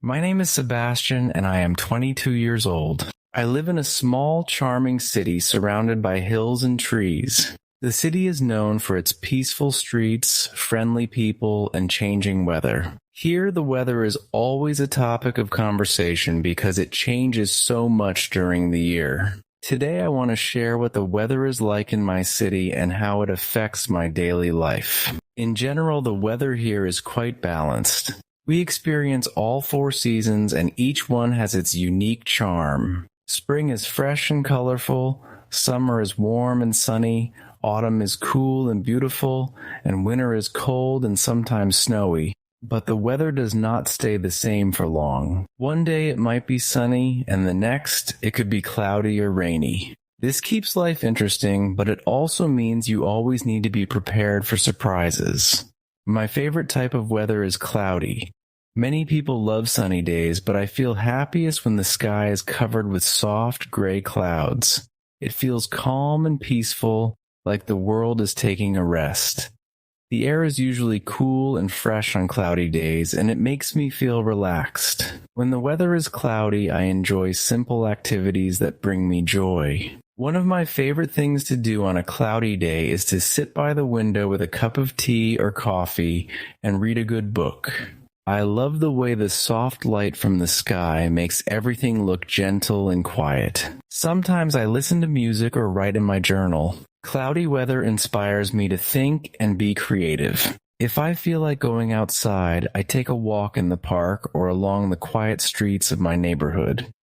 My name is Sebastian and I am 22 years old. I live in a small, charming city surrounded by hills and trees. The city is known for its peaceful streets, friendly people, and changing weather. Here, the weather is always a topic of conversation because it changes so much during the year. Today, I want to share what the weather is like in my city and how it affects my daily life. In general, the weather here is quite balanced. We experience all 4 seasons and each one has its unique charm. Spring is fresh and colorful, summer is warm and sunny, autumn is cool and beautiful, and winter is cold and sometimes snowy. But the weather does not stay the same for long. One day it might be sunny, and the next it could be cloudy or rainy. This keeps life interesting, but it also means you always need to be prepared for surprises. My favorite type of weather is cloudy. Many people love sunny days, but I feel happiest when the sky is covered with soft gray clouds. It feels calm and peaceful, like the world is taking a rest. The air is usually cool and fresh on cloudy days, and it makes me feel relaxed. When the weather is cloudy, I enjoy simple activities that bring me joy. One of my favorite things to do on a cloudy day is to sit by the window with a cup of tea or coffee and read a good book. I love the way the soft light from the sky makes everything look gentle and quiet. Sometimes I listen to music or write in my journal. Cloudy weather inspires me to think and be creative. If I feel like going outside, I take a walk in the park or along the quiet streets of my neighborhood.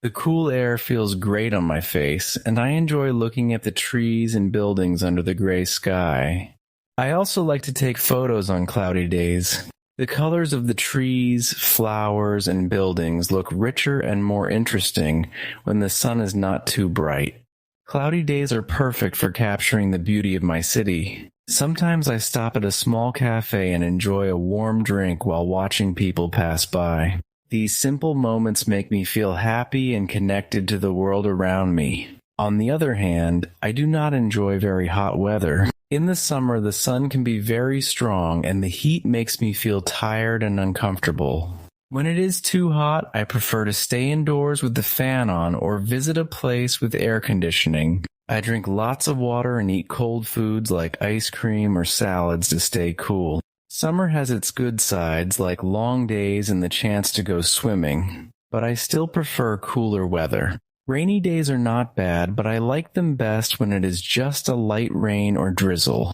The cool air feels great on my face, and I enjoy looking at the trees and buildings under the gray sky. I also like to take photos on cloudy days. The colors of the trees, flowers, and buildings look richer and more interesting when the sun is not too bright. Cloudy days are perfect for capturing the beauty of my city. Sometimes I stop at a small cafe and enjoy a warm drink while watching people pass by. These simple moments make me feel happy and connected to the world around me. On the other hand, I do not enjoy very hot weather. In the summer, the sun can be very strong and the heat makes me feel tired and uncomfortable. When it is too hot, I prefer to stay indoors with the fan on or visit a place with air conditioning. I drink lots of water and eat cold foods like ice cream or salads to stay cool. Summer has its good sides like long days and the chance to go swimming, but I still prefer cooler weather. Rainy days are not bad, but I like them best when it is just a light rain or drizzle.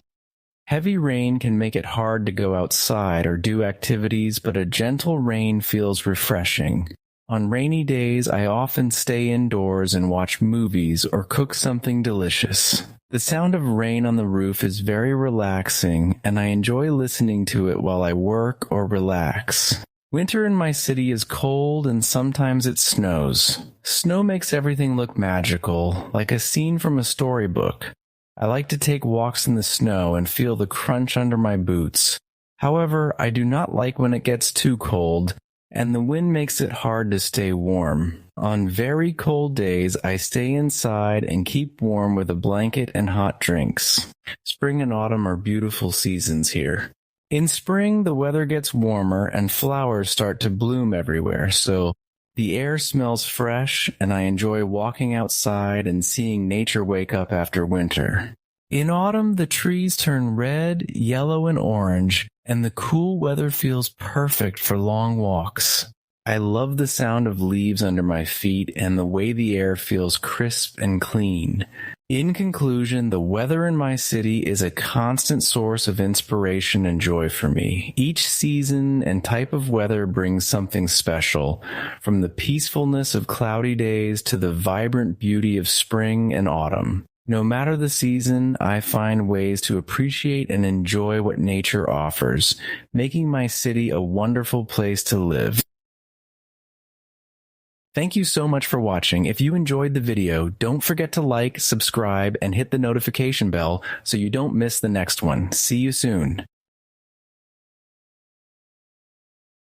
Heavy rain can make it hard to go outside or do activities, but a gentle rain feels refreshing. On rainy days, I often stay indoors and watch movies or cook something delicious. The sound of rain on the roof is very relaxing, and I enjoy listening to it while I work or relax. Winter in my city is cold and sometimes it snows. Snow makes everything look magical, like a scene from a storybook. I like to take walks in the snow and feel the crunch under my boots. However, I do not like when it gets too cold, and the wind makes it hard to stay warm. On very cold days, I stay inside and keep warm with a blanket and hot drinks. Spring and autumn are beautiful seasons here. In spring, the weather gets warmer and flowers start to bloom everywhere, so the air smells fresh and I enjoy walking outside and seeing nature wake up after winter. In autumn, the trees turn red, yellow, and orange, and the cool weather feels perfect for long walks. I love the sound of leaves under my feet and the way the air feels crisp and clean. In conclusion, the weather in my city is a constant source of inspiration and joy for me. Each season and type of weather brings something special, from the peacefulness of cloudy days to the vibrant beauty of spring and autumn. No matter the season, I find ways to appreciate and enjoy what nature offers, making my city a wonderful place to live. Thank you so much for watching. If you enjoyed the video, don't forget to like, subscribe, and hit the notification bell so you don't miss the next one. See you soon.